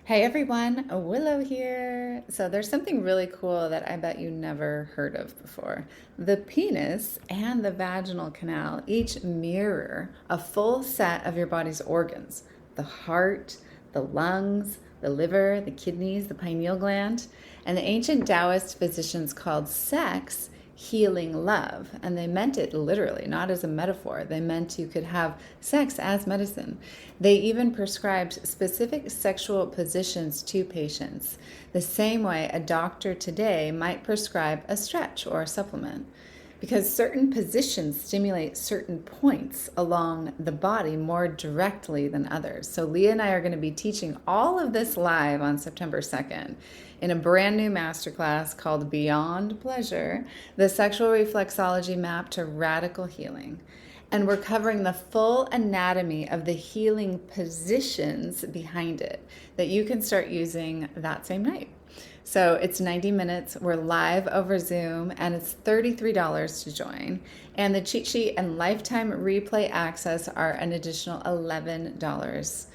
Hey everyone, Willow here. So there's something really cool that I bet you never heard of before. The penis and the vaginal canal each mirror a full set of your body's organs: the heart, the lungs, the liver, the kidneys, the pineal gland. And the ancient Taoist physicians called sex healing love. And they meant it literally, not as a metaphor. They meant you could have sex as medicine. They even prescribed specific sexual positions to patients, the same way a doctor today might prescribe a stretch or a supplement, because certain positions stimulate certain points along the body more directly than others. So Leah and I are going to be teaching all of this live on September 2nd in a brand new masterclass called Beyond Pleasure, the sexual reflexology map to radical healing. And we're covering the full anatomy of the healing positions behind it that you can start using that same night. So it's 90 minutes. We're live over Zoom, and it's $33 to join. And the cheat sheet and lifetime replay access are an additional $11.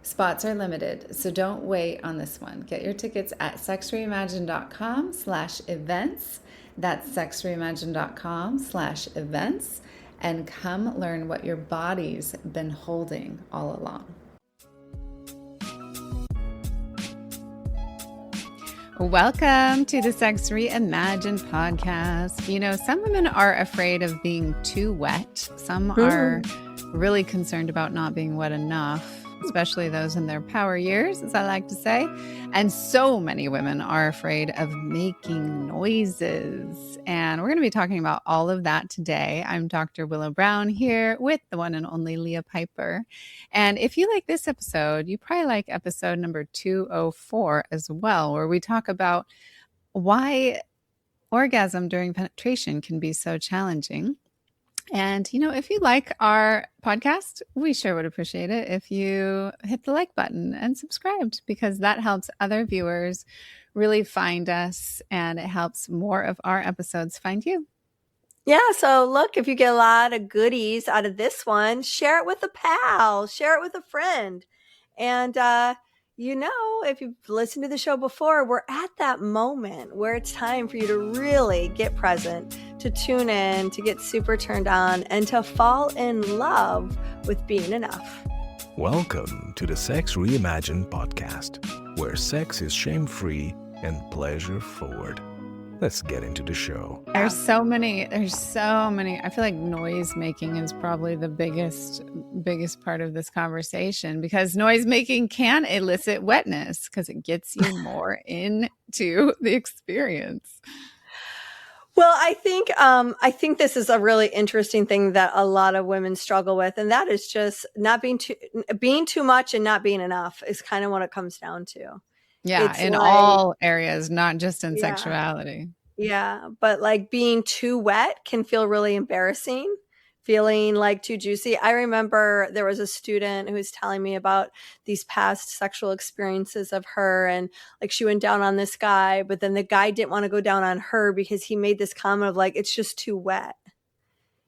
Spots are limited, so don't wait on this one. Get your tickets at sexreimagined.com/events. That's sexreimagined.com/events. And come learn what your body's been holding all along. Welcome to the Sex Reimagined podcast. You know, some women are afraid of being too wet. Some are really concerned about not being wet enough, especially those in their power years, as I like to say. And so many women are afraid of making noises. And we're going to be talking about all of that today. I'm Dr. Willow Brown here with the one and only Leah Piper. And if you like this episode, you probably like episode number 204 as well, where we talk about why orgasm during penetration can be so challenging. And, you know, if you like our podcast, we sure would appreciate it if you hit the like button and subscribed, because that helps other viewers really find us, and it helps more of our episodes find you. Yeah, so look, if you get a lot of goodies out of this one, share it with a pal, share it with a friend. And, if you've listened to the show before, we're at that moment where it's time for you to really get present, to tune in, to get super turned on, and to fall in love with being enough. Welcome to the Sex Reimagined podcast, where sex is shame-free and pleasure-forward. Let's get into the show. There's so many. I feel like noise making is probably the biggest part of this conversation, because noise making can elicit wetness because it gets you more into the experience. Well, I think this is a really interesting thing that a lot of women struggle with, and that is just not being too much and not being enough is kind of what it comes down to. Yeah, in all areas, not just in sexuality. Yeah, but like being too wet can feel really embarrassing, feeling like too juicy. I remember there was a student who was telling me about these past sexual experiences of her, and like she went down on this guy, but then the guy didn't want to go down on her because he made this comment of like, it's just too wet.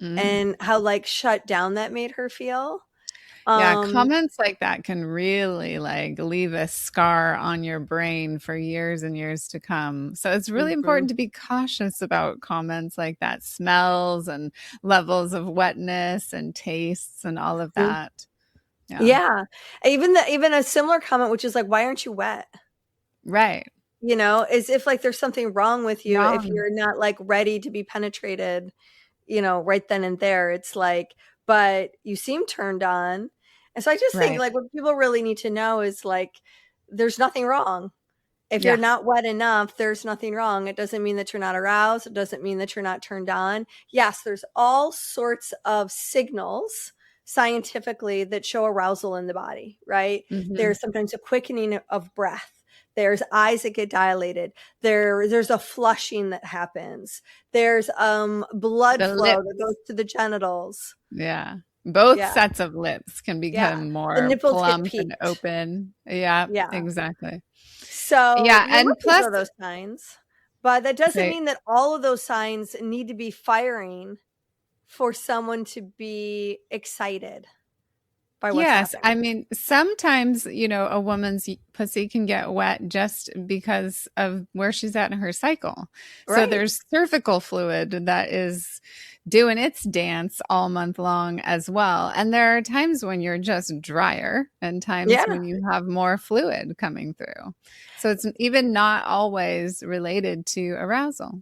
And how like shut down that made her feel. Yeah, comments like that can really like leave a scar on your brain for years and years to come. So it's really important to be cautious about comments like that, smells and levels of wetness and tastes and all of that. Yeah. Even a similar comment, which is like, why aren't you wet? Right. You know, as if like there's something wrong with you if you're not like ready to be penetrated, right then and there. It's like, but you seem turned on. And so I just think like what people really need to know is like, there's nothing wrong. If you're not wet enough, there's nothing wrong. It doesn't mean that you're not aroused. It doesn't mean that you're not turned on. Yes, there's all sorts of signals scientifically that show arousal in the body, right? There's sometimes a quickening of breath. There's eyes that get dilated. There's a flushing that happens. There's blood flow that goes to the genitals. Yeah. Both sets of lips can become more plump and open. Yeah, exactly. So and plus those signs, but that doesn't mean that all of those signs need to be firing for someone to be excited. by what's Yes. happening. I mean, sometimes, a woman's pussy can get wet just because of where she's at in her cycle. So Right. there's cervical fluid that is doing its dance all month long as well. And there are times when you're just drier and times when you have more fluid coming through. So it's even not always related to arousal.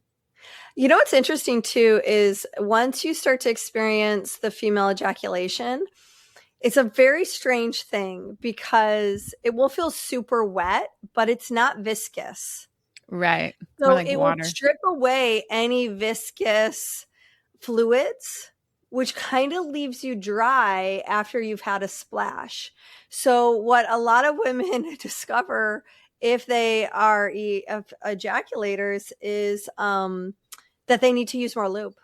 You know what's interesting too is once you start to experience the female ejaculation, it's a very strange thing because it will feel super wet, but it's not viscous. Right. So like it water. will strip away any viscous fluids, which kind of leaves you dry after you've had a splash. So what a lot of women discover if they are ejaculators is that they need to use more lube.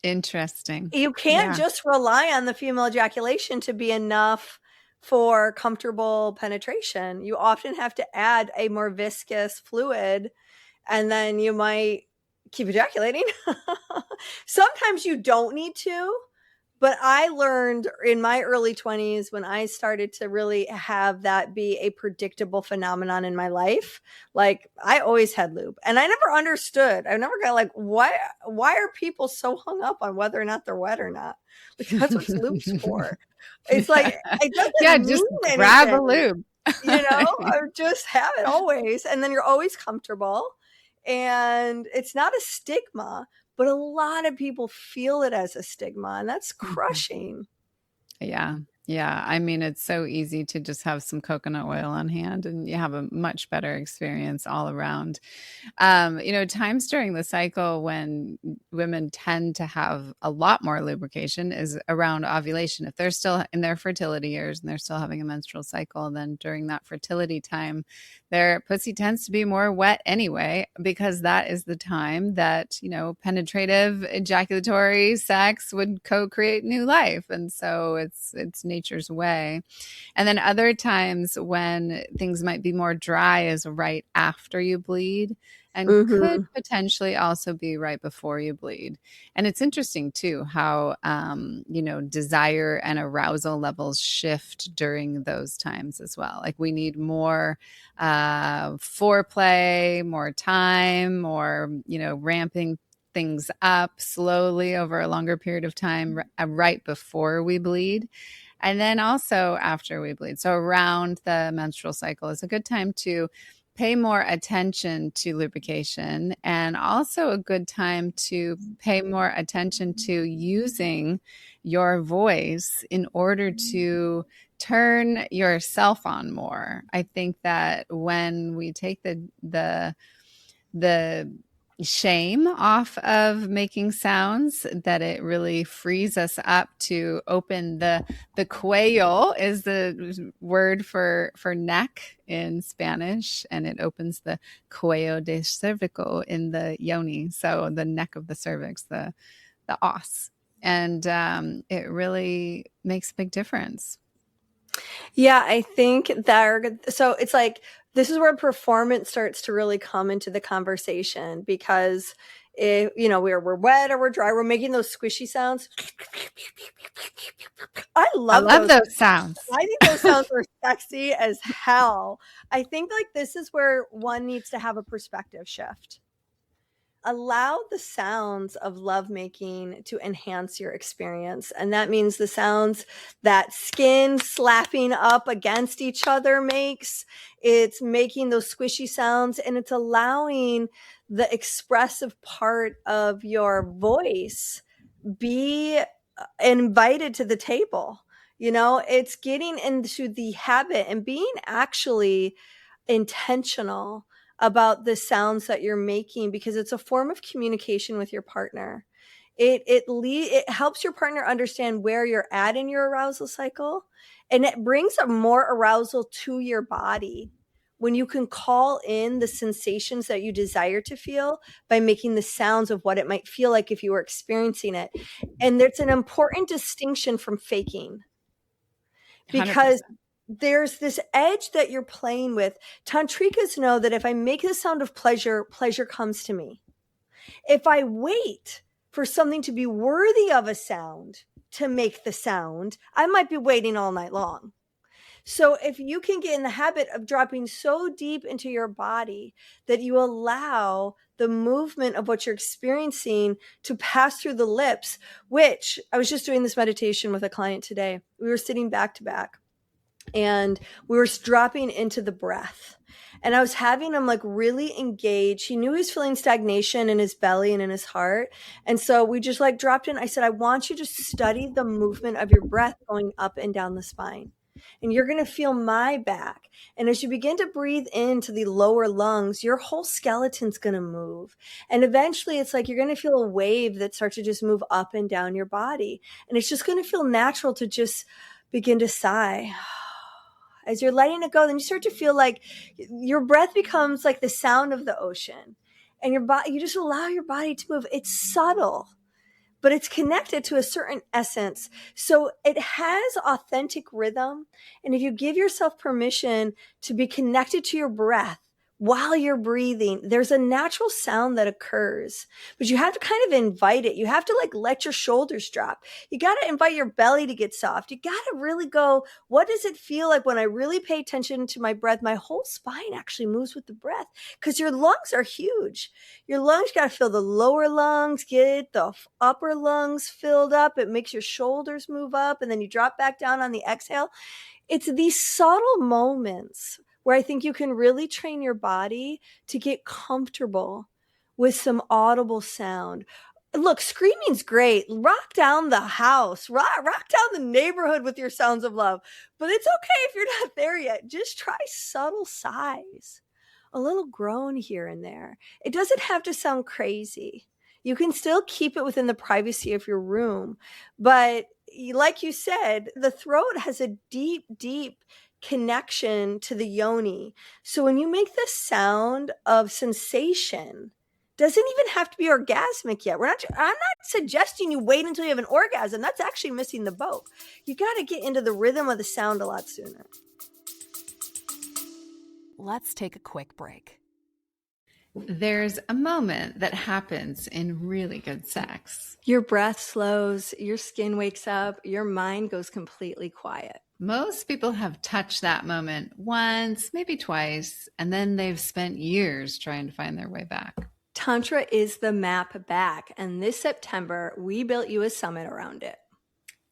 Interesting. You can't just rely on the female ejaculation to be enough for comfortable penetration. You often have to add a more viscous fluid, and then you might keep ejaculating. Sometimes you don't need to, but I learned in my early 20s when I started to really have that be a predictable phenomenon in my life. Like I always had lube and I never understood. I never got like, why are people so hung up on whether or not they're wet or not? Like that's what lube's for. It's like, it doesn't just mean grab anything, a lube, or just have it always. And then you're always comfortable and it's not a stigma. But a lot of people feel it as a stigma, and that's crushing. Yeah. Yeah. I mean, it's so easy to just have some coconut oil on hand and you have a much better experience all around. Times during the cycle when women tend to have a lot more lubrication is around ovulation. If they're still in their fertility years and they're still having a menstrual cycle, then during that fertility time, their pussy tends to be more wet anyway, because that is the time that, penetrative ejaculatory sex would co-create new life. And so it's nature's way. And then other times when things might be more dry is right after you bleed, and could potentially also be right before you bleed. And it's interesting too how desire and arousal levels shift during those times as well. Like we need more foreplay, more time, more ramping things up slowly over a longer period of time right before we bleed. And then also after we bleed. So around the menstrual cycle is a good time to pay more attention to lubrication, and also a good time to pay more attention to using your voice in order to turn yourself on more. I think that when we take the shame off of making sounds, that it really frees us up to open the cuello is the word for neck in Spanish, and it opens the cuello de cervico in the yoni, so the neck of the cervix, the os, and it really makes a big difference. Yeah, I think so it's like this is where performance starts to really come into the conversation, because if we're wet or we're dry, we're making those squishy sounds. I love those sounds. I think those sounds are sexy as hell. I think like this is where one needs to have a perspective shift. Allow the sounds of lovemaking to enhance your experience. And that means the sounds that skin slapping up against each other makes. It's making those squishy sounds, and it's allowing the expressive part of your voice be invited to the table. It's getting into the habit and being actually intentional about the sounds that you're making, because it's a form of communication with your partner. It helps your partner understand where you're at in your arousal cycle, and it brings a more arousal to your body when you can call in the sensations that you desire to feel by making the sounds of what it might feel like if you were experiencing it. And there's an important distinction from faking, because 100%. There's this edge that you're playing with. Tantrikas know that if I make the sound of pleasure, pleasure comes to me. If I wait for something to be worthy of a sound, to make the sound, I might be waiting all night long. So if you can get in the habit of dropping so deep into your body that you allow the movement of what you're experiencing to pass through the lips, which I was just doing this meditation with a client today. We were sitting back to back and we were dropping into the breath. And I was having him like really engage. He knew he was feeling stagnation in his belly and in his heart. And so we just like dropped in. I said, I want you to study the movement of your breath going up and down the spine. And you're going to feel my back. And as you begin to breathe into the lower lungs, your whole skeleton's going to move. And eventually it's like you're going to feel a wave that starts to just move up and down your body. And it's just going to feel natural to just begin to sigh. As you're letting it go, then you start to feel like your breath becomes like the sound of the ocean. And your body, you just allow your body to move. It's subtle, but it's connected to a certain essence. So it has authentic rhythm. And if you give yourself permission to be connected to your breath while you're breathing, there's a natural sound that occurs, but you have to kind of invite it. You have to like let your shoulders drop. You got to invite your belly to get soft. You got to really go, what does it feel like when I really pay attention to my breath? My whole spine actually moves with the breath because your lungs are huge. Your lungs got to fill the lower lungs, get the upper lungs filled up. It makes your shoulders move up and then you drop back down on the exhale. It's these subtle moments where I think you can really train your body to get comfortable with some audible sound. Look, screaming's great. Rock down the house, rock down the neighborhood with your sounds of love. But it's okay if you're not there yet. Just try subtle sighs, a little groan here and there. It doesn't have to sound crazy. You can still keep it within the privacy of your room. But like you said, the throat has a deep, deep connection to the yoni. So when you make the sound of sensation, doesn't even have to be orgasmic yet. I'm not suggesting you wait until you have an orgasm. That's actually missing the boat. You got to get into the rhythm of the sound a lot sooner. Let's take a quick break. There's a moment that happens in really good sex. Your breath slows, your skin wakes up, your mind goes completely quiet. Most people have touched that moment once, maybe twice, and then they've spent years trying to find their way back. Tantra is the map back, and this September, we built you a summit around it.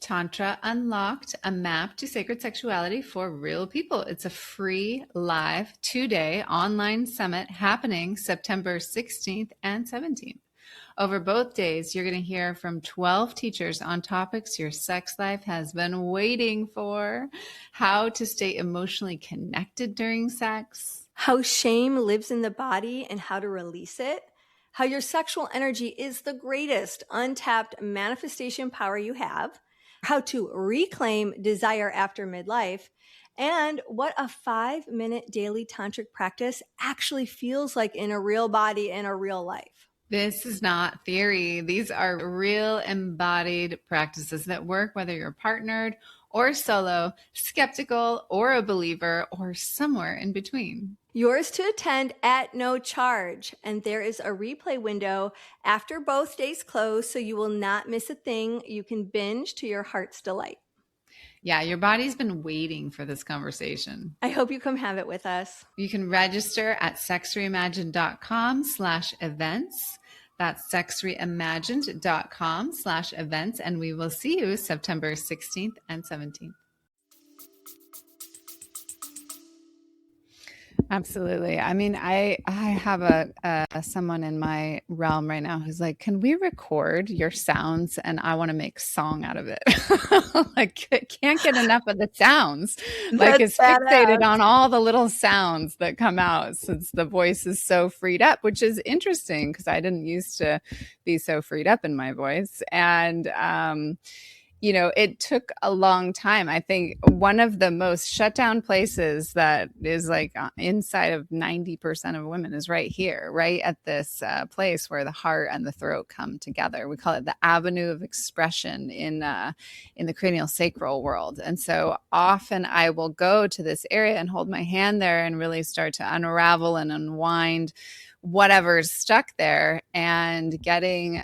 Tantra Unlocked, a map to sacred sexuality for real people. It's a free, live, 2-day online summit happening September 16th and 17th. Over both days, you're going to hear from 12 teachers on topics your sex life has been waiting for, how to stay emotionally connected during sex, how shame lives in the body and how to release it, how your sexual energy is the greatest untapped manifestation power you have, how to reclaim desire after midlife, and what a 5-minute daily tantric practice actually feels like in a real body in a real life. This is not theory. These are real embodied practices that work whether you're partnered or solo, skeptical or a believer, or somewhere in between. Yours to attend at no charge. And there is a replay window after both days close, so you will not miss a thing. You can binge to your heart's delight. Yeah, your body's been waiting for this conversation. I hope you come have it with us. You can register at sexreimagined.com/events. That's sexreimagined.com/events. And we will see you September 16th and 17th. Absolutely. I mean, I have someone in my realm right now who's like, can we record your sounds? And I want to make song out of it. Like, can't get enough of the sounds. Like, it's fixated on all the little sounds that come out since the voice is so freed up, which is interesting because I didn't used to be so freed up in my voice. And, you know, it took a long time. I think one of the most shut down places that is like inside of 90% of women is right here, right at this place where the heart and the throat come together. We call it the avenue of expression in the cranial sacral world. And so often I will go to this area and hold my hand there and really start to unravel and unwind whatever's stuck there, and getting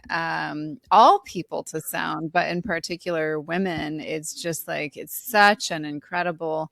all people to sound, but in particular women. It's just like, it's such an incredible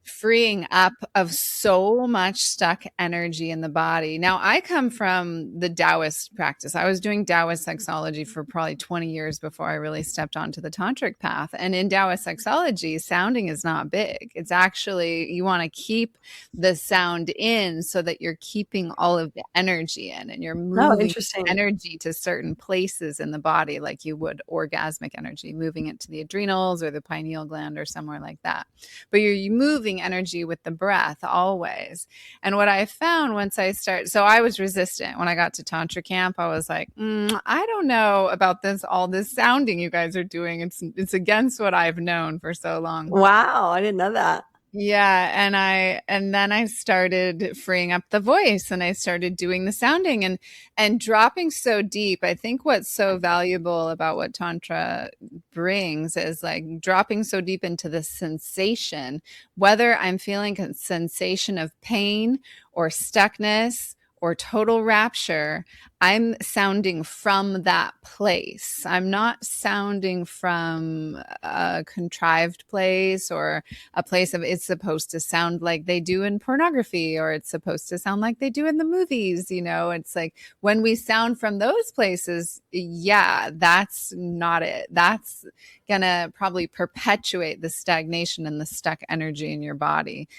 freeing up of so much stuck energy in the body. Now, I come from the Taoist practice. I was doing Taoist sexology for probably 20 years before I really stepped onto the tantric path. And in Taoist sexology, sounding is not big. It's actually, you want to keep the sound in so that you're keeping all of the energy in, and you're moving energy to certain places in the body, like you would orgasmic energy, moving it to the adrenals or the pineal gland or somewhere like that. But you're moving energy with the breath always. And what I found once I started, so I was resistant when I got to Tantra camp. I was like, I don't know about all this sounding you guys are doing. It's against what I've known for so long. Wow, I didn't know that. Yeah. And then I started freeing up the voice, and I started doing the sounding and dropping so deep. I think what's so valuable about what Tantra brings is like dropping so deep into the sensation, whether I'm feeling a sensation of pain or stuckness or total rapture, I'm sounding from that place. I'm not sounding from a contrived place or a place of it's supposed to sound like they do in pornography, or it's supposed to sound like they do in the movies. It's like when we sound from those places, yeah, that's not it. That's gonna probably perpetuate the stagnation and the stuck energy in your body.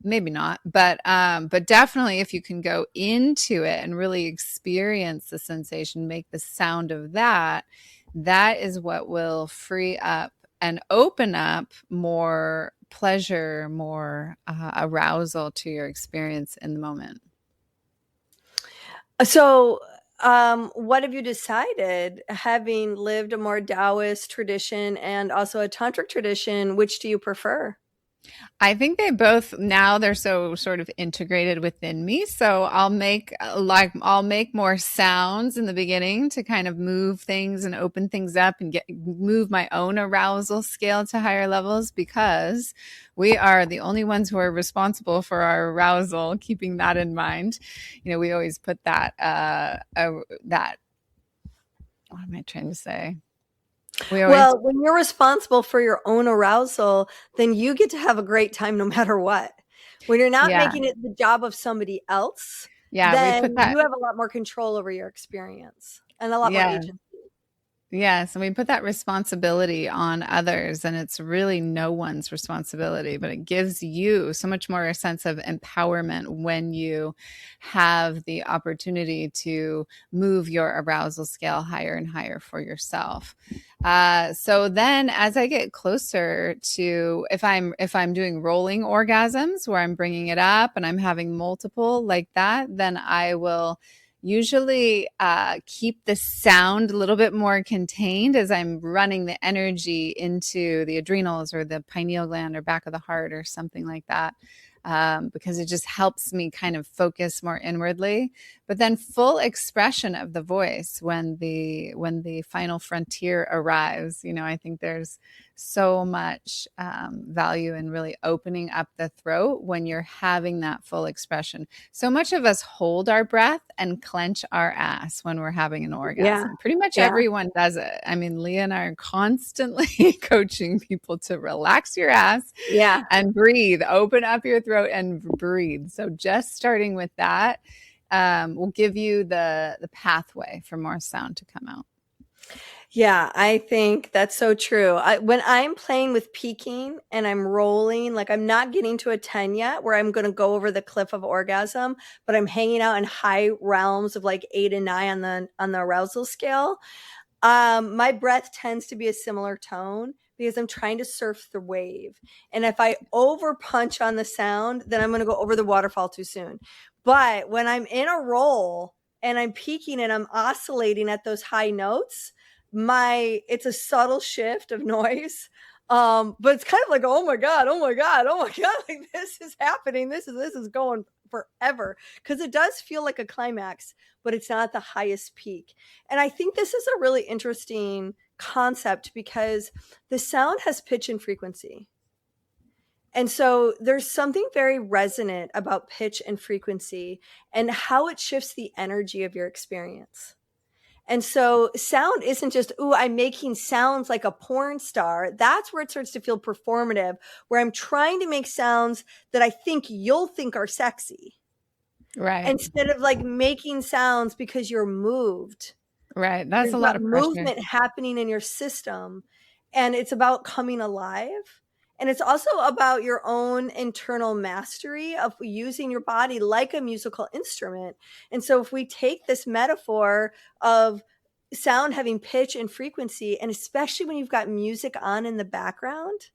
Maybe not, but definitely if you can go into it and really experience the sensation, make the sound of that is what will free up and open up more pleasure, more arousal to your experience in the moment. So, what have you decided, having lived a more Taoist tradition and also a tantric tradition, which do you prefer? I think they both, now they're so sort of integrated within me. So I'll make more sounds in the beginning to kind of move things and open things up and move my own arousal scale to higher levels, because we are the only ones who are responsible for our arousal. Keeping that in mind, we always put that, what am I trying to say? Well, when you're responsible for your own arousal, then you get to have a great time no matter what. When you're not making it the job of somebody else, then you have a lot more control over your experience and a lot more agency. Yes, and we put that responsibility on others, and it's really no one's responsibility, but it gives you so much more a sense of empowerment when you have the opportunity to move your arousal scale higher and higher for yourself. So then as I get closer to, if I'm doing rolling orgasms where I'm bringing it up and I'm having multiple like that, then I will usually keep the sound a little bit more contained as I'm running the energy into the adrenals or the pineal gland or back of the heart or something like that, because it just helps me kind of focus more inwardly. But then full expression of the voice when the final frontier arrives. I think there's so much value in really opening up the throat when you're having that full expression. So much of us hold our breath and clench our ass when we're having an orgasm. Yeah. Pretty much everyone does it. I mean, Leah and I are constantly coaching people to relax your ass and breathe, open up your throat and breathe. So just starting with that will give you the pathway for more sound to come out. Yeah, I think that's so true. When I'm playing with peaking and I'm rolling, like I'm not getting to a 10 yet where I'm going to go over the cliff of orgasm, but I'm hanging out in high realms of like 8 and 9 on the arousal scale. My breath tends to be a similar tone because I'm trying to surf the wave. And if I over punch on the sound, then I'm going to go over the waterfall too soon. But when I'm in a roll and I'm peaking and I'm oscillating at those high notes, it's a subtle shift of noise. But it's kind of like, oh my God, like this is happening. This is going forever, because it does feel like a climax, but it's not the highest peak. And I think this is a really interesting concept because the sound has pitch and frequency. And so there's something very resonant about pitch and frequency and how it shifts the energy of your experience. And so sound isn't just, ooh, I'm making sounds like a porn star. That's where it starts to feel performative, where I'm trying to make sounds that I think you'll think are sexy. Right. Instead of like making sounds because you're moved. Right. That's There's a lot of pressure. movement happening in your system. And it's about coming alive. And it's also about your own internal mastery of using your body like a musical instrument. And so if we take this metaphor of sound having pitch and frequency, and especially when you've got music on in the background,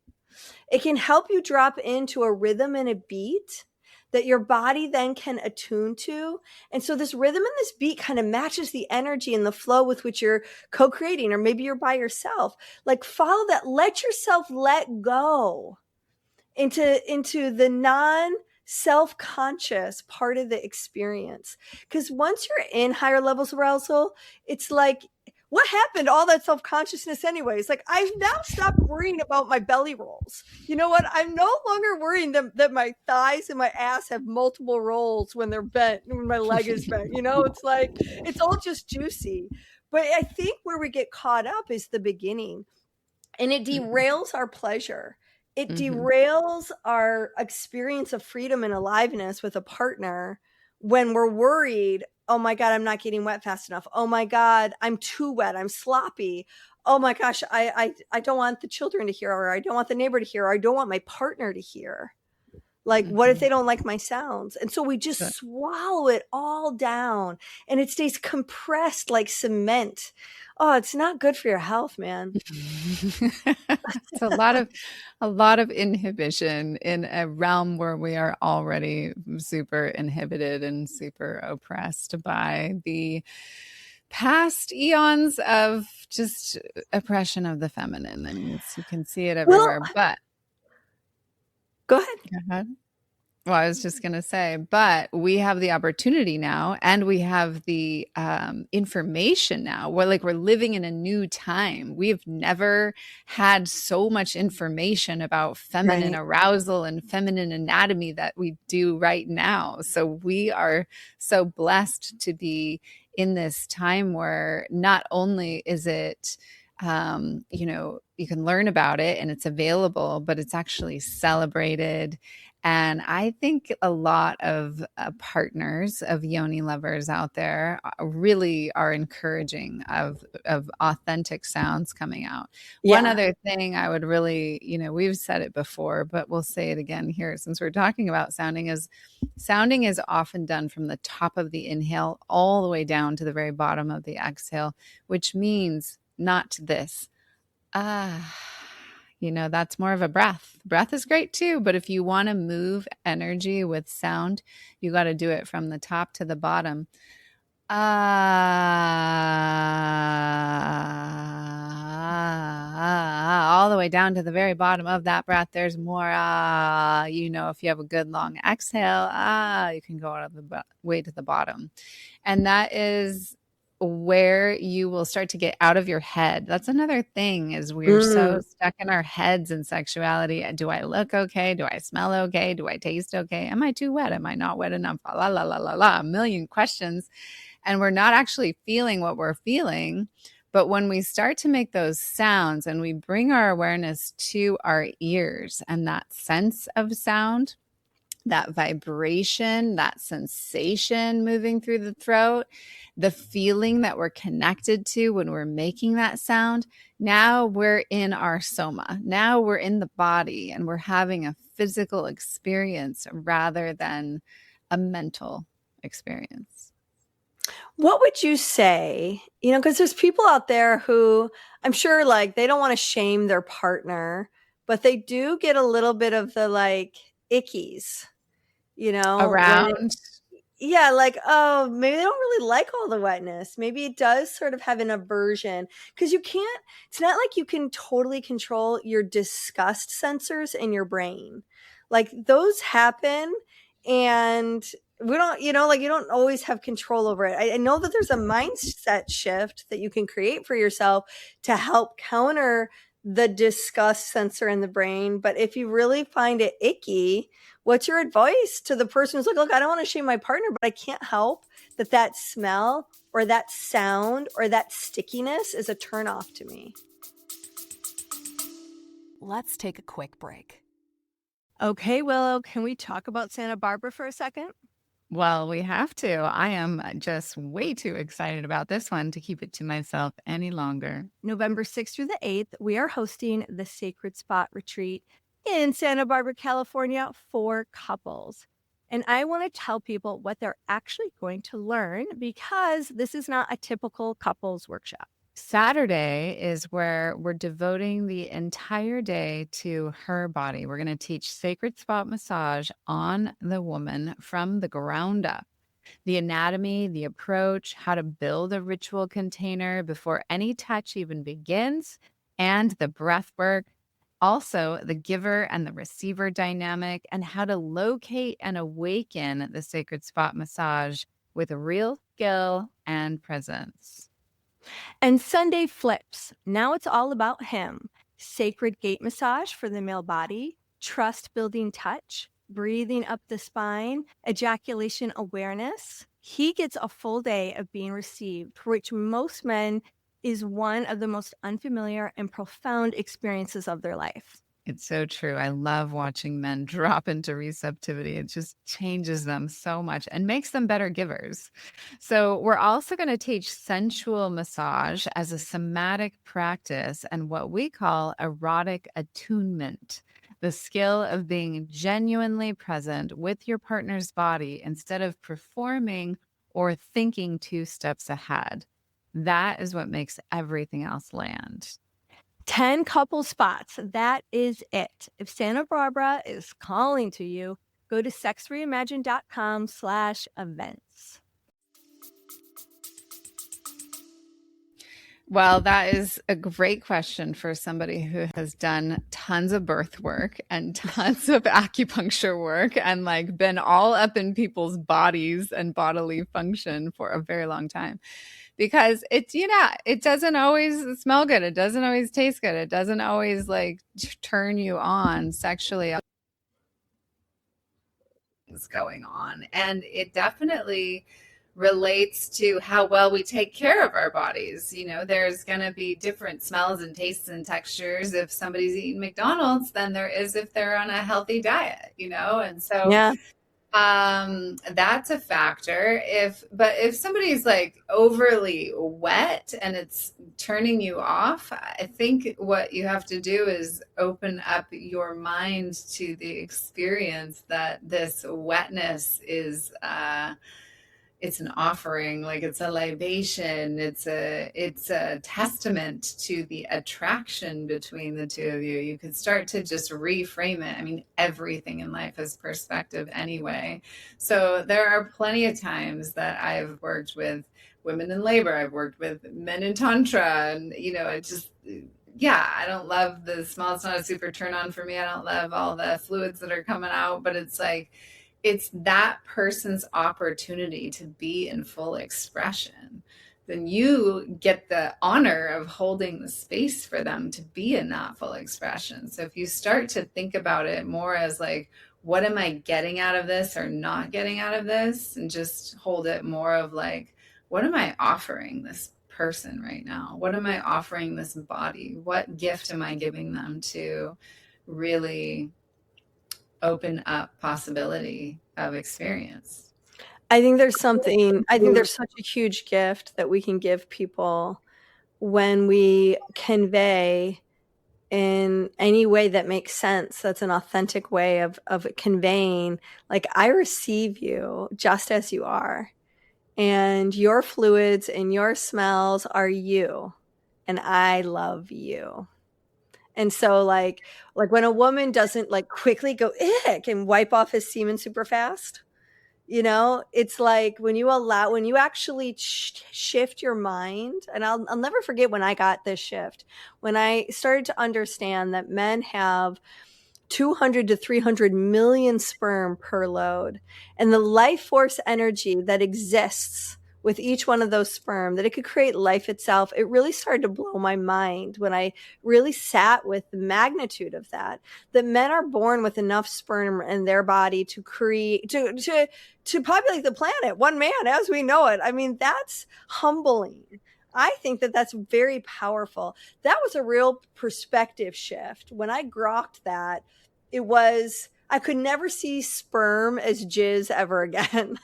it can help you drop into a rhythm and a beat that your body then can attune to. And so this rhythm and this beat kind of matches the energy and the flow with which you're co-creating, or maybe you're by yourself. Like follow that, let yourself let go into the non-self-conscious part of the experience. Because once you're in higher levels of arousal, it's like, what happened to all that self-consciousness anyways? Like I've now stopped worrying about my belly rolls. You know what? I'm no longer worrying that my thighs and my ass have multiple rolls when they're bent, when my leg is bent. You know, it's like, it's all just juicy. But I think where we get caught up is the beginning, and it derails our pleasure. It derails our experience of freedom and aliveness with a partner when we're worried, oh my God, I'm not getting wet fast enough. Oh my God, I'm too wet. I'm sloppy. Oh my gosh, I don't want the children to hear, or I don't want the neighbor to hear, or I don't want my partner to hear. Like, what if they don't like my sounds? And so we just swallow it all down, and it stays compressed like cement. Oh, it's not good for your health, man. It's a lot of inhibition in a realm where we are already super inhibited and super oppressed by the past eons of oppression of the feminine. I mean, you can see it everywhere. But go ahead. Well, I was just going to say, but we have the opportunity now, and we have the information now. We're living in a new time. We've never had so much information about feminine arousal and feminine anatomy that we do right now. So we are so blessed to be in this time where not only is it you can learn about it and it's available, but it's actually celebrated. And I think a lot of partners of yoni lovers out there really are encouraging of authentic sounds coming out. Yeah. One other thing I would really, we've said it before, but we'll say it again here since we're talking about sounding is often done from the top of the inhale all the way down to the very bottom of the exhale, which means not this. That's more of a breath. Breath is great too, but if you want to move energy with sound, you got to do it from the top to the bottom. All the way down to the very bottom of that breath. There's more. If you have a good long exhale, you can go all the way to the bottom. And that is where you will start to get out of your head. That's another thing, is we're so stuck in our heads in sexuality. Do I look okay? Do I smell okay? Do I taste okay? Am I too wet? Am I not wet enough? La, la, la, la, la, a million questions. And we're not actually feeling what we're feeling. But when we start to make those sounds and we bring our awareness to our ears and that sense of sound, that vibration, that sensation moving through the throat, the feeling that we're connected to when we're making that sound, now we're in our soma. Now we're in the body and we're having a physical experience rather than a mental experience. What would you say, because there's people out there who I'm sure they don't want to shame their partner, but they do get a little bit of the ickies. Around. Oh, maybe they don't really like all the wetness. Maybe it does sort of have an aversion, because it's not like you can totally control your disgust sensors in your brain. Those happen, and we don't, you don't always have control over it. I know that there's a mindset shift that you can create for yourself to help counter the disgust sensor in the brain. But if you really find it icky, what's your advice to the person who's like, look, I don't want to shame my partner, but I can't help that smell or that sound or that stickiness is a turnoff to me. Let's take a quick break. Okay, Willow, can we talk about Santa Barbara for a second? Well, we have to. I am just way too excited about this one to keep it to myself any longer. November 6th through the 8th, we are hosting the Sacred Spot Retreat in Santa Barbara, California for couples. And I want to tell people what they're actually going to learn because this is not a typical couples workshop. Saturday is where we're devoting the entire day to her body. We're going to teach sacred spot massage on the woman from the ground up. The anatomy, the approach, how to build a ritual container before any touch even begins, and the breath work. Also, the giver and the receiver dynamic, and how to locate and awaken the sacred spot massage with real skill and presence. And Sunday flips. Now it's all about him. Sacred gate massage for the male body, trust building touch, breathing up the spine, ejaculation awareness. He gets a full day of being received, which most men is one of the most unfamiliar and profound experiences of their life. It's so true. I love watching men drop into receptivity. It just changes them so much and makes them better givers. So we're also going to teach sensual massage as a somatic practice and what we call erotic attunement, the skill of being genuinely present with your partner's body instead of performing or thinking 2 steps ahead. That is what makes everything else land. 10 couple spots. That is it. If Santa Barbara is calling to you, go to sexreimagined.com/events. Well, that is a great question for somebody who has done tons of birth work and tons of acupuncture work and like been all up in people's bodies and bodily function for a very long time. Because it's, it doesn't always smell good. It doesn't always taste good. It doesn't always like turn you on sexually. What's going on. And it definitely relates to how well we take care of our bodies. There's going to be different smells and tastes and textures if somebody's eating McDonald's than there is if they're on a healthy diet, and so yeah. That's a factor. But if somebody's like overly wet and it's turning you off, I think what you have to do is open up your mind to the experience that this wetness is, it's an offering, like it's a libation. It's a testament to the attraction between the two of you. You could start to just reframe it. I mean, everything in life is perspective anyway. So there are plenty of times that I've worked with women in labor. I've worked with men in Tantra, and it just, I don't love the smell. It's not a super turn on for me. I don't love all the fluids that are coming out, but it's like, it's that person's opportunity to be in full expression. Then you get the honor of holding the space for them to be in that full expression. So if you start to think about it more as like, what am I getting out of this or not getting out of this? And just hold it more of like, what am I offering this person right now? What am I offering this body? What gift am I giving them to really open up possibility of experience? I think there's such a huge gift that we can give people when we convey in any way that makes sense. That's an authentic way of conveying, like, I receive you just as you are, and your fluids and your smells are you, and I love you. And so like when a woman doesn't like quickly go ick and wipe off his semen super fast, it's like when you actually shift your mind. And I'll never forget when I got this shift, when I started to understand that men have 200 to 300 million sperm per load, and the life force energy that exists with each one of those sperm, that it could create life itself, it really started to blow my mind when I really sat with the magnitude of that men are born with enough sperm in their body to create, to populate the planet, one man as we know it. I mean, that's humbling. I think that that's very powerful. That was a real perspective shift. When I grokked that, it was, I could never see sperm as jizz ever again,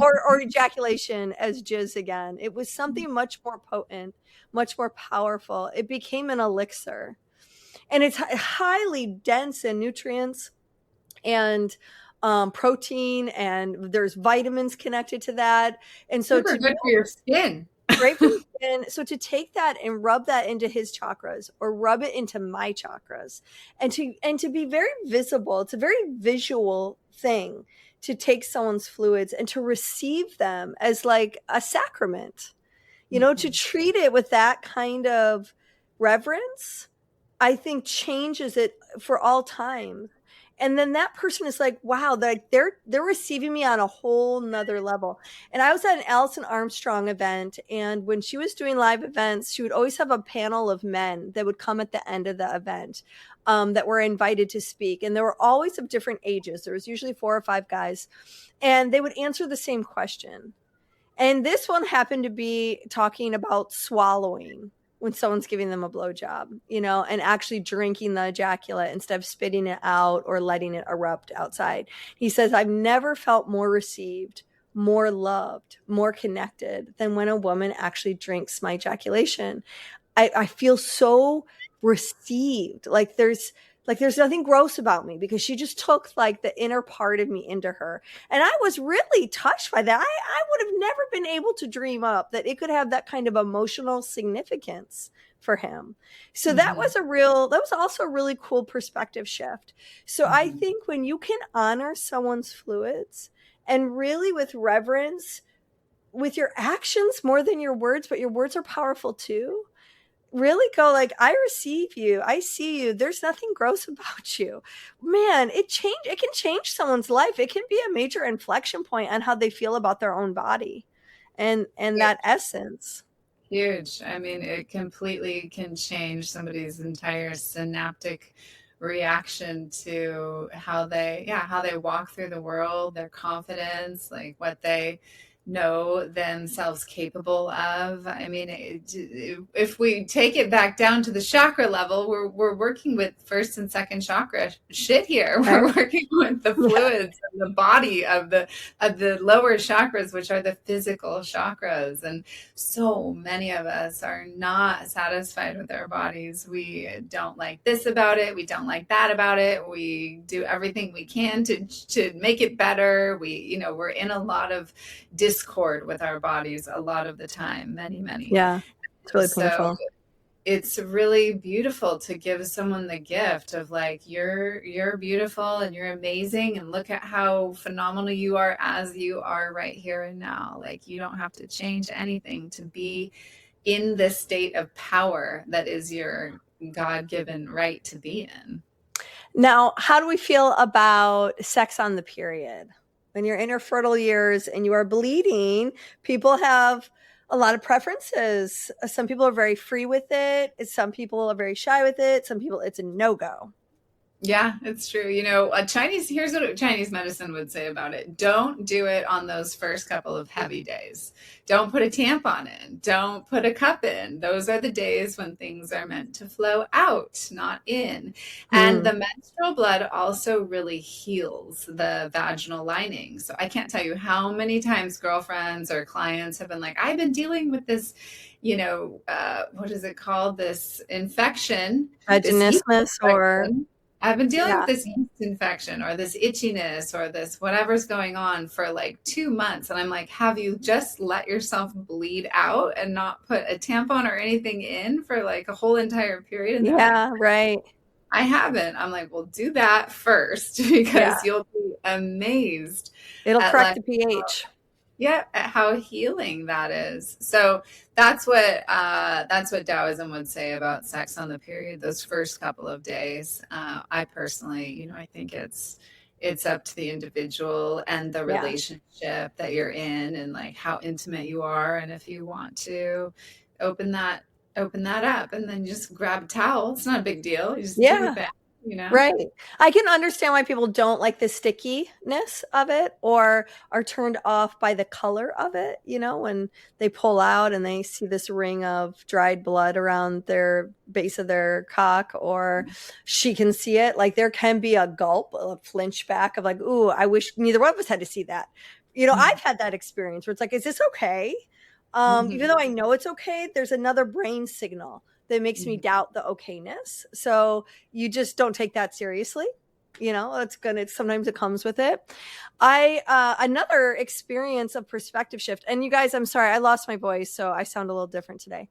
or ejaculation as jizz again. It was something much more potent, much more powerful. It became an elixir, and it's highly dense in nutrients and protein, and there's vitamins connected to that. And so super good for your skin. Great for your skin. So to take that and rub that into his chakras, or rub it into my chakras, and to be very visible, it's a very visual thing to take someone's fluids and to receive them as like a sacrament, to treat it with that kind of reverence, I think changes it for all time. And then that person is like, wow, like they're receiving me on a whole nother level. And I was at an Alison Armstrong event, and when she was doing live events, she would always have a panel of men that would come at the end of the event that were invited to speak. And they were always of different ages. There was usually 4 or 5 guys, and they would answer the same question. And this one happened to be talking about swallowing when someone's giving them a blowjob, and actually drinking the ejaculate instead of spitting it out or letting it erupt outside. He says, I've never felt more received, more loved, more connected than when a woman actually drinks my ejaculation. I feel so received. Like there's nothing gross about me, because she just took like the inner part of me into her. And I was really touched by that. I would have never been able to dream up that it could have that kind of emotional significance for him. So that was also a really cool perspective shift. So I think when you can honor someone's fluids, and really with reverence, with your actions more than your words, but your words are powerful too, really go like, I receive you. I see you. There's nothing gross about you. Man, it can change someone's life. It can be a major inflection point on how they feel about their own body and that essence. Huge. I mean, it completely can change somebody's entire synaptic reaction to how they walk through the world, their confidence, like what they know themselves capable of. I mean, if we take it back down to the chakra level, we're working with first and second chakra shit here. We're working with the fluids and the body of the lower chakras, which are the physical chakras. And so many of us are not satisfied with our bodies. We don't like this about it. We don't like that about it. We do everything we can to make it better. We're in a lot of discord with our bodies a lot of the time, many. Yeah, it's really painful. It's really beautiful to give someone the gift of like, you're beautiful and you're amazing, and look at how phenomenal you are as you are right here and now. Like, you don't have to change anything to be in this state of power that is your God-given right to be in. Now, how do we feel about sex on the period? When you're in your fertile years and you are bleeding, people have a lot of preferences. Some people are very free with it. Some people are very shy with it. Some people, it's a no-go. Yeah, it's true. Here's what Chinese medicine would say about it. Don't do it on those first couple of heavy days. Don't put a tampon in. Don't put a cup in. Those are the days when things are meant to flow out, not in. And the menstrual blood also really heals the vaginal lining. So I can't tell you how many times girlfriends or clients have been like, I've been dealing with this, what is it called? This infection. Vaginismus, or... I've been dealing with this yeast infection or this itchiness or this whatever's going on for like 2 months. And I'm like, have you just let yourself bleed out and not put a tampon or anything in for like a whole entire period? And right. I haven't. I'm like, well, do that first, because you'll be amazed. It'll correct the pH. At how healing that is. So that's what Taoism would say about sex on the period, those first couple of days. I personally, I think it's it's up to the individual and the relationship that you're in, and like how intimate you are. And if you want to open that up, and then just grab a towel. It's not a big deal. You just do it back. Right. I can understand why people don't like the stickiness of it or are turned off by the color of it, when they pull out and they see this ring of dried blood around their base of their cock, or she can see it. Like there can be a gulp, a flinch back of like, ooh, I wish neither one of us had to see that. I've had that experience where it's like, is this okay? Even though I know it's okay, there's another brain signal that makes me doubt the okayness. So you just don't take that seriously. Sometimes it comes with it. Another experience of perspective shift. And you guys, I'm sorry, I lost my voice, so I sound a little different today.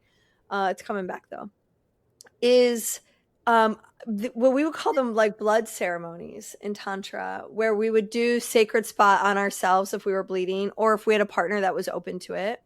It's coming back though. Is what we would call them like blood ceremonies in Tantra, where we would do sacred spot on ourselves if we were bleeding or if we had a partner that was open to it.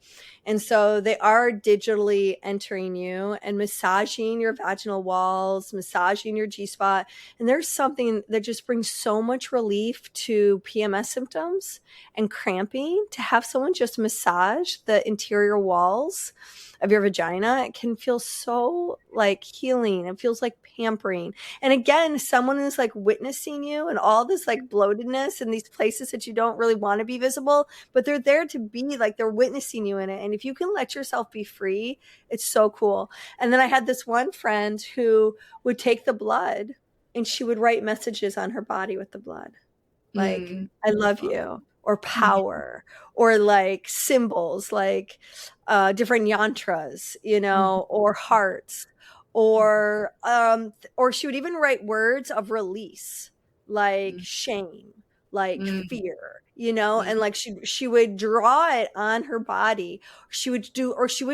And so they are digitally entering you and massaging your vaginal walls, massaging your G-spot. And there's something that just brings so much relief to PMS symptoms and cramping to have someone just massage the interior walls of your vagina. It can feel so like healing. It feels like pampering. And again, someone is like witnessing you and all this like bloatedness in these places that you don't really want to be visible, but they're there to be like, they're witnessing you in it. And if you can let yourself be free, it's so cool. And then I had this one friend who would take the blood and she would write messages on her body with the blood. Like, I love you, or power, or like symbols, like different yantras, or hearts, or she would even write words of release, like shame, like fear, and like she would draw it on her body. She would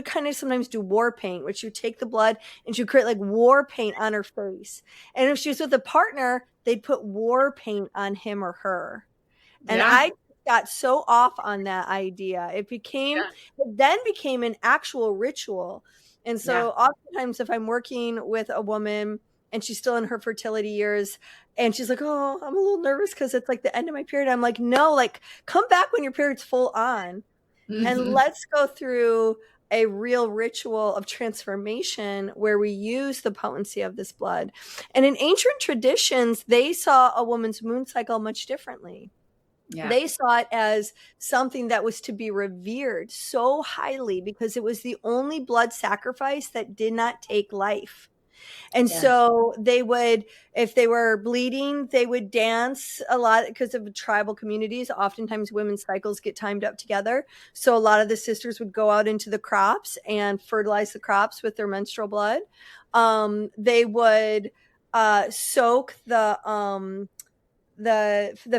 kind of sometimes do war paint, which she would take the blood and she would create like war paint on her face. And if she was with a partner, they'd put war paint on him or her. And I got so off on that idea. It then became an actual ritual. And so oftentimes if I'm working with a woman and she's still in her fertility years and she's like, oh, I'm a little nervous because it's like the end of my period. I'm like, no, like come back when your period's full on and let's go through a real ritual of transformation where we use the potency of this blood. And in ancient traditions, they saw a woman's moon cycle much differently. Yeah. They saw it as something that was to be revered so highly because it was the only blood sacrifice that did not take life. And so they would, if they were bleeding, they would dance a lot because of tribal communities. Oftentimes women's cycles get timed up together. So a lot of the sisters would go out into the crops and fertilize the crops with their menstrual blood. They would soak the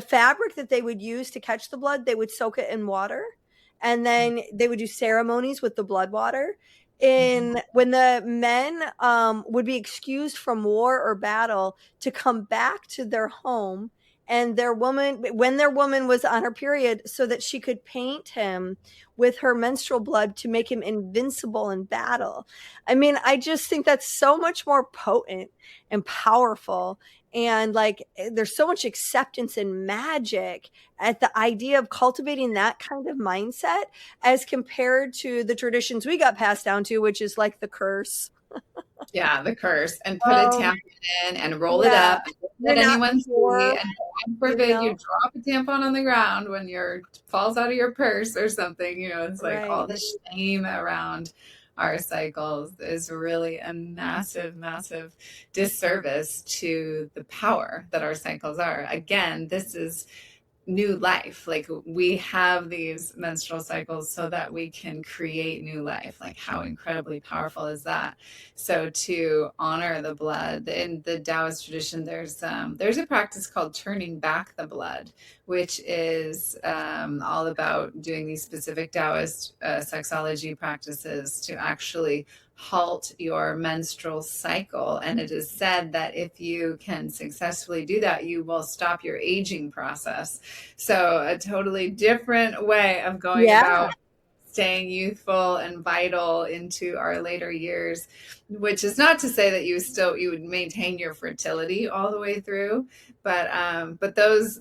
fabric that they would use to catch the blood. They would soak it in water, and then they would do ceremonies with the blood water. When the men would be excused from war or battle to come back to their home, and when their woman was on her period, so that she could paint him with her menstrual blood to make him invincible in battle. I mean, I just think that's so much more potent and powerful. And like, there's so much acceptance and magic at the idea of cultivating that kind of mindset as compared to the traditions we got passed down to, which is like the curse. Yeah, the curse, and put a tampon in and roll it up. Let anyone see. And God forbid you drop a tampon on the ground when falls out of your purse or something. It's like all the shame around our cycles is really a massive, massive disservice to the power that our cycles are. Again, this is new life. Like, we have these menstrual cycles so that we can create new life. Like, how incredibly powerful is that? So to honor the blood, in the Taoist tradition, there's a practice called turning back the blood, which is all about doing these specific Taoist sexology practices to actually halt your menstrual cycle. And it is said that if you can successfully do that, you will stop your aging process. So a totally different way of going about staying youthful and vital into our later years. which is not to say that you would maintain your fertility all the way through, but those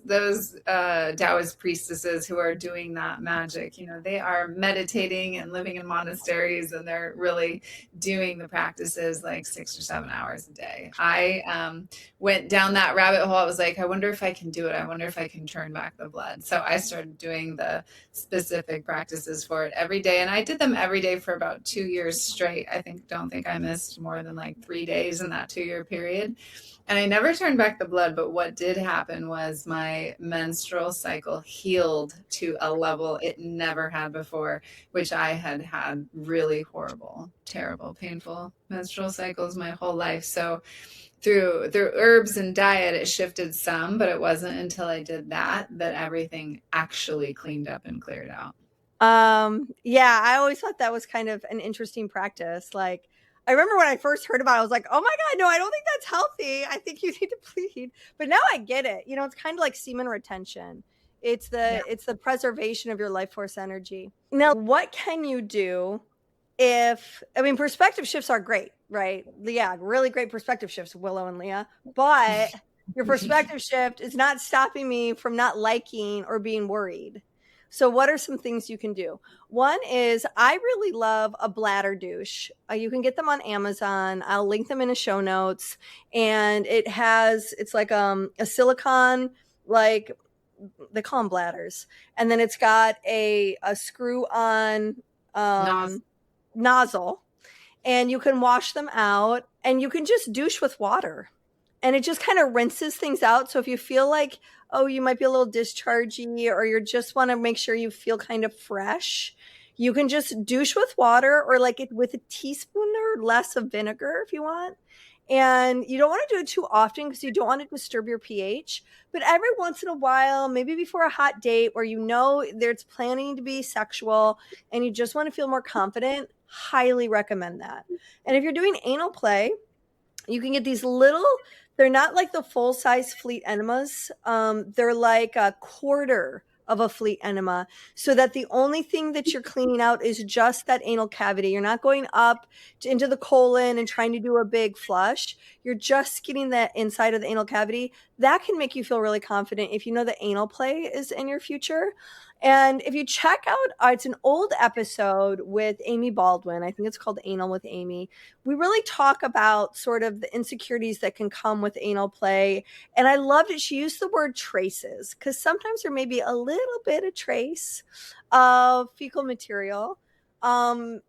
Taoist priestesses who are doing that magic, they are meditating and living in monasteries, and they're really doing the practices like 6 or 7 hours a day. I went down that rabbit hole. I was like, I wonder if I can do it. I wonder if I can turn back the blood. So I started doing the specific practices for it every day, and I did them every day for about 2 years straight. Don't think I missed more than like 3 days in that 2-year period. And I never turned back the blood, but what did happen was my menstrual cycle healed to a level it never had before, which I had really horrible, terrible, painful menstrual cycles my whole life. So through herbs and diet, it shifted some, but it wasn't until I did that everything actually cleaned up and cleared out. Yeah, I always thought that was kind of an interesting practice. Like, I remember when I first heard about it, I was like, oh my God, no, I don't think that's healthy. I think you need to bleed. But now I get it. It's kind of like semen retention. It's the preservation of your life force energy. Now, what can you do perspective shifts are great, right? Yeah, really great perspective shifts, Willow and Leah. But your perspective shift is not stopping me from not liking or being worried. So what are some things you can do? One is, I really love a bladder douche. You can get them on Amazon. I'll link them in the show notes. And it's like a silicone, like they call them bladders. And then it's got a screw on nozzle. And you can wash them out, and you can just douche with water. And it just kind of rinses things out. So if you feel like, oh, you might be a little dischargey, or you just want to make sure you feel kind of fresh, you can just douche with water, or like it with a teaspoon or less of vinegar if you want. And you don't want to do it too often because you don't want to disturb your pH. But every once in a while, maybe before a hot date where it's planning to be sexual and you just want to feel more confident, highly recommend that. And if you're doing anal play, you can get these they're not like the full-size fleet enemas. They're like a quarter of a fleet enema, so that the only thing that you're cleaning out is just that anal cavity. You're not going up into the colon and trying to do a big flush. You're just getting that inside of the anal cavity. That can make you feel really confident if you know the anal play is in your future. And if you check out, it's an old episode with Amy Baldwin. I think it's called Anal with Amy. We really talk about sort of the insecurities that can come with anal play. And I loved it. She used the word traces, because sometimes there may be a little bit of trace of fecal material,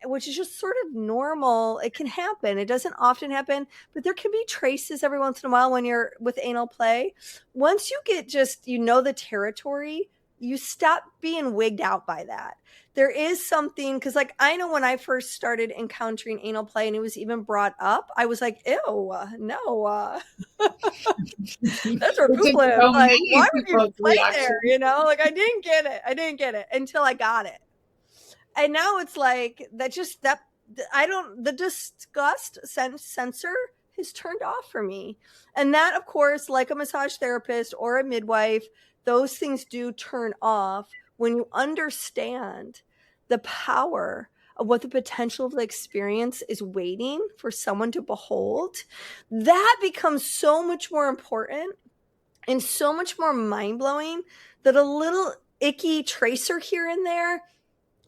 which is just sort of normal. It can happen. It doesn't often happen, but there can be traces every once in a while when you're with anal play. Once you get the territory, you stop being wigged out by that. There is something, because like I know when I first started encountering anal play and it was even brought up, I was like, ew, no. That's where poop lives. Like, why would you play there? Like I didn't get it until I got it. And now it's like the disgust sensor has turned off for me. And that, of course, like a massage therapist or a midwife, those things do turn off when you understand the power of what the potential of the experience is waiting for someone to behold. That becomes so much more important and so much more mind-blowing that a little icky tracer here and there,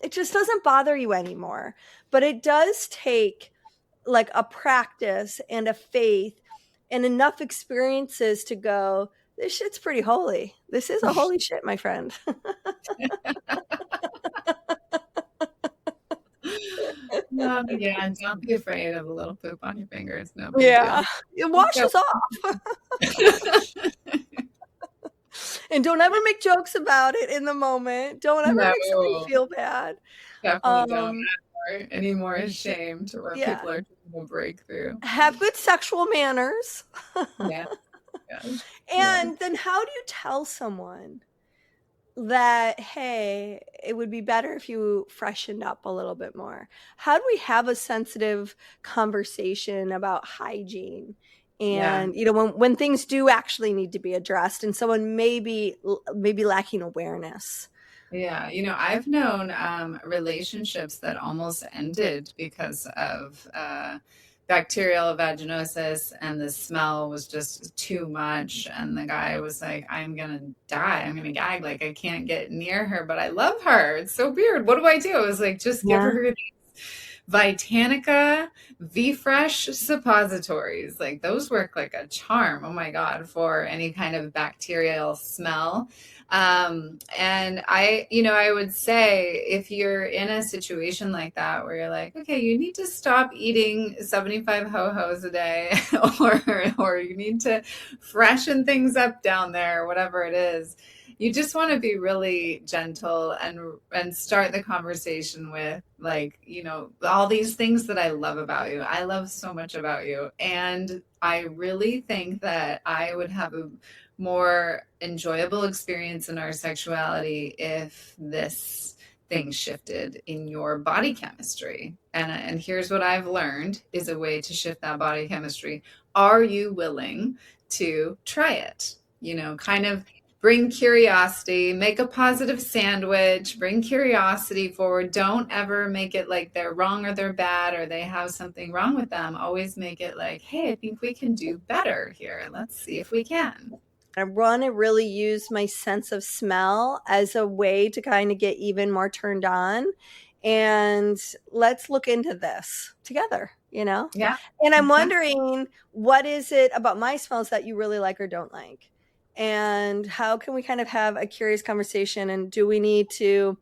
it just doesn't bother you anymore. But it does take like a practice and a faith and enough experiences to go, this shit's pretty holy. This is a holy shit, my friend. Yeah, and don't be afraid of a little poop on your fingers. No. It washes off. And don't ever make jokes about it in the moment. Don't ever make somebody feel bad. Definitely don't add any more shame to where people are trying to break through. Have good sexual manners. Yeah. And then how do you tell someone that, hey, it would be better if you freshened up a little bit more? How do we have a sensitive conversation about hygiene? And, when things do actually need to be addressed and someone may be lacking awareness. Yeah. I've known relationships that almost ended because of bacterial vaginosis, and the smell was just too much. And the guy was like, I'm going to die. I'm going to gag. Like, I can't get near her, but I love her. It's so weird. What do I do? I was like, just give her these Vitanica V-Fresh suppositories. Like, those work like a charm. Oh my God, for any kind of bacterial smell. And I would say, if you're in a situation like that where you're like, okay, you need to stop eating 75 ho-hos a day, or you need to freshen things up down there, whatever it is, you just want to be really gentle and start the conversation with, like, all these things that I love about you. I love so much about you. And I really think that I would have a more enjoyable experience in our sexuality if this thing shifted in your body chemistry. And here's what I've learned is a way to shift that body chemistry. Are you willing to try it? Kind of bring curiosity, make a positive sandwich, bring curiosity forward. Don't ever make it like they're wrong or they're bad or they have something wrong with them. Always make it like, hey, I think we can do better here. Let's see if we can. I want to really use my sense of smell as a way to kind of get even more turned on. And let's look into this together, Yeah. And I'm wondering, what is it about my smells that you really like or don't like? And how can we kind of have a curious conversation? And do we need to,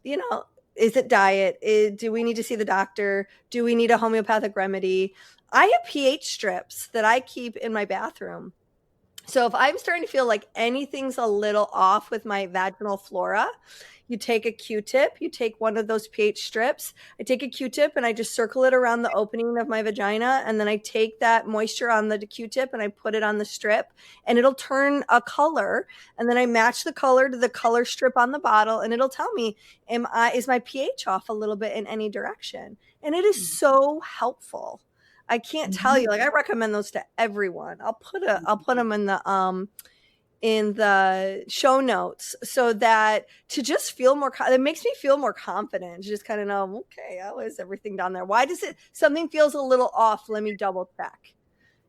is it diet? Do we need to see the doctor? Do we need a homeopathic remedy? I have pH strips that I keep in my bathroom. So if I'm starting to feel like anything's a little off with my vaginal flora, you take a Q-tip, you take one of those pH strips. I take a Q-tip and I just circle it around the opening of my vagina. And then I take that moisture on the Q-tip and I put it on the strip and it'll turn a color. And then I match the color to the color strip on the bottle and it'll tell me, is my pH off a little bit in any direction? And it is so helpful. I can't tell you, like, I recommend those to everyone. I'll put them in the show notes so that to just feel more, it makes me feel more confident to just kind of know, okay, how is everything down there? Why does something feels a little off? Let me double check.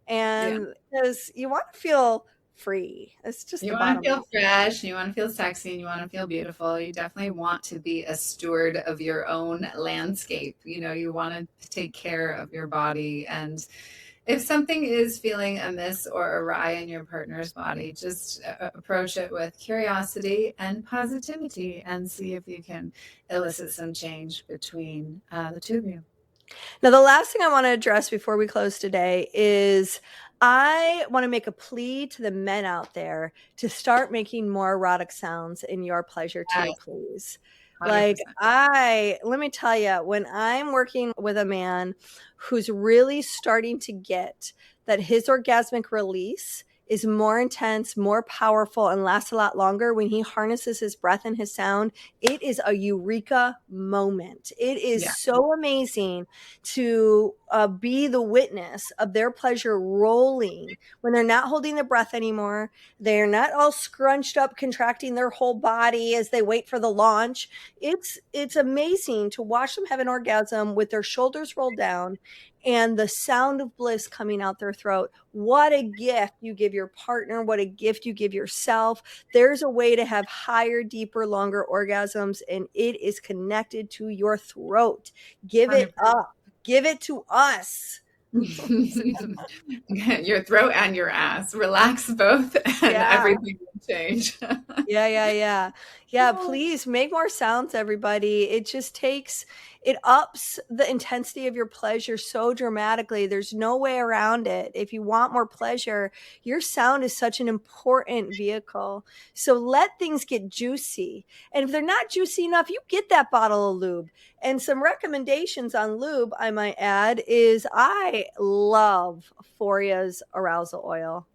And because you want to feel free. It's just you want to feel fresh, you want to feel sexy, and you want to feel beautiful. You definitely want to be a steward of your own landscape. You want to take care of your body. And if something is feeling amiss or awry in your partner's body, just approach it with curiosity and positivity and see if you can elicit some change between the two of you. Now, the last thing I want to address before we close today is I want to make a plea to the men out there to start making more erotic sounds in your pleasure too, please. 100%. Like, let me tell you, when I'm working with a man who's really starting to get that his orgasmic release is more intense, more powerful, and lasts a lot longer when he harnesses his breath and his sound, it is a eureka moment. It is so amazing to be the witness of their pleasure rolling when they're not holding their breath anymore. They're not all scrunched up, contracting their whole body as they wait for the launch. It's amazing to watch them have an orgasm with their shoulders rolled down and the sound of bliss coming out their throat. What a gift you give your partner. What a gift you give yourself. There's a way to have higher, deeper, longer orgasms, and it is connected to your throat. Give 100%. It up. Give it to us. Your throat and your ass. Relax both and everything will change. Yeah, please make more sounds, everybody. It ups the intensity of your pleasure so dramatically. There's no way around it. If you want more pleasure, your sound is such an important vehicle. So let things get juicy. And if they're not juicy enough, you get that bottle of lube. And some recommendations on lube, I might add, is I love Foria's arousal oil.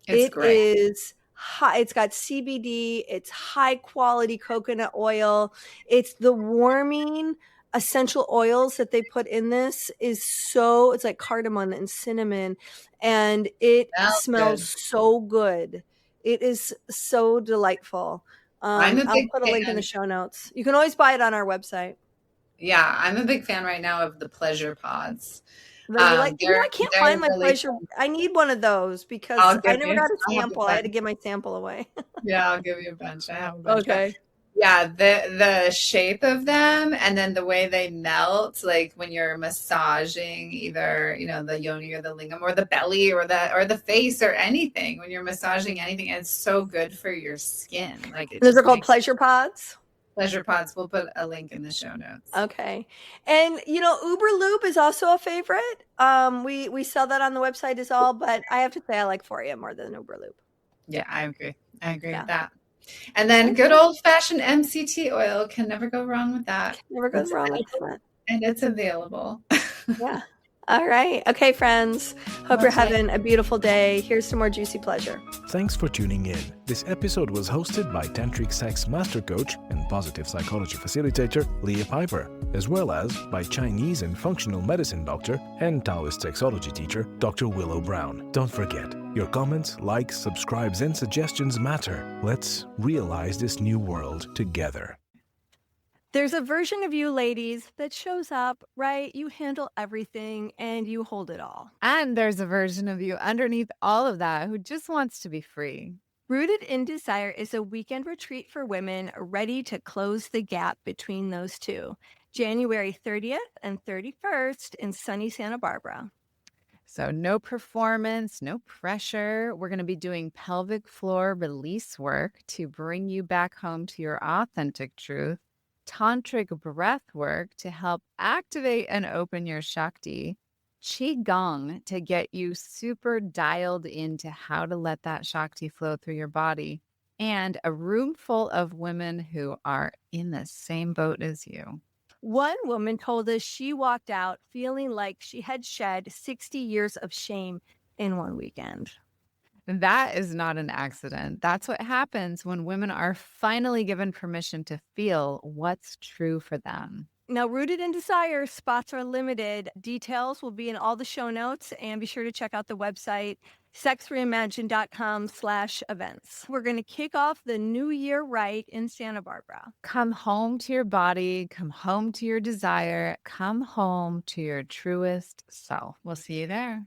It's great. Is high, it's got CBD, it's high quality coconut oil. It's the warming essential oils that they put in this it's like cardamom and cinnamon, and it smells so good. It is so delightful. I'll put a link in the show notes. You can always buy it on our website. Yeah, I'm a big fan right now of the pleasure pods. But you're like, I can't find my really pleasure. fun. I need one of those because I never got a sample. I had to give my sample away. Yeah, I'll give you a bunch. I have a bunch. Okay. Yeah, the shape of them and then the way they melt, like when you're massaging either, the yoni or the lingam or the belly or the face or anything, when you're massaging anything, it's so good for your skin. Like those are called pleasure pods. Pleasure pods. We'll put a link in the show notes. Okay. And Uber Lube is also a favorite. We sell that on the website as well, but I have to say I like Foria more than Uber Lube. Yeah, I agree with that. And then good old-fashioned MCT oil, can never go wrong with that. Never goes wrong with that. And it's available. Yeah. All right. Okay, friends. Hope you're having a beautiful day. Here's some more juicy pleasure. Thanks for tuning in. This episode was hosted by Tantric Sex Master Coach and Positive Psychology Facilitator Leah Piper, as well as by Chinese and Functional Medicine Doctor and Taoist Sexology Teacher Dr. Willow Brown. Don't forget, your comments, likes, subscribes, and suggestions matter. Let's realize this new world together. There's a version of you, ladies, that shows up, right? You handle everything and you hold it all. And there's a version of you underneath all of that who just wants to be free. Rooted in Desire is a weekend retreat for women ready to close the gap between those two. January 30th and 31st in sunny Santa Barbara. So no performance, no pressure. We're going to be doing pelvic floor release work to bring you back home to your authentic truth. Tantric breath work to help activate and open your Shakti, Qigong to get you super dialed into how to let that Shakti flow through your body, and a room full of women who are in the same boat as you. One woman told us she walked out feeling like she had shed 60 years of shame in one weekend. That is not an accident. That's what happens when women are finally given permission to feel what's true for them. Now, Rooted in Desire spots are limited. Details will be in all the show notes, and be sure to check out the website, sexreimagined.com/events. We're going to kick off the new year right in Santa Barbara. Come home to your body, come home to your desire, come home to your truest self. We'll see you there.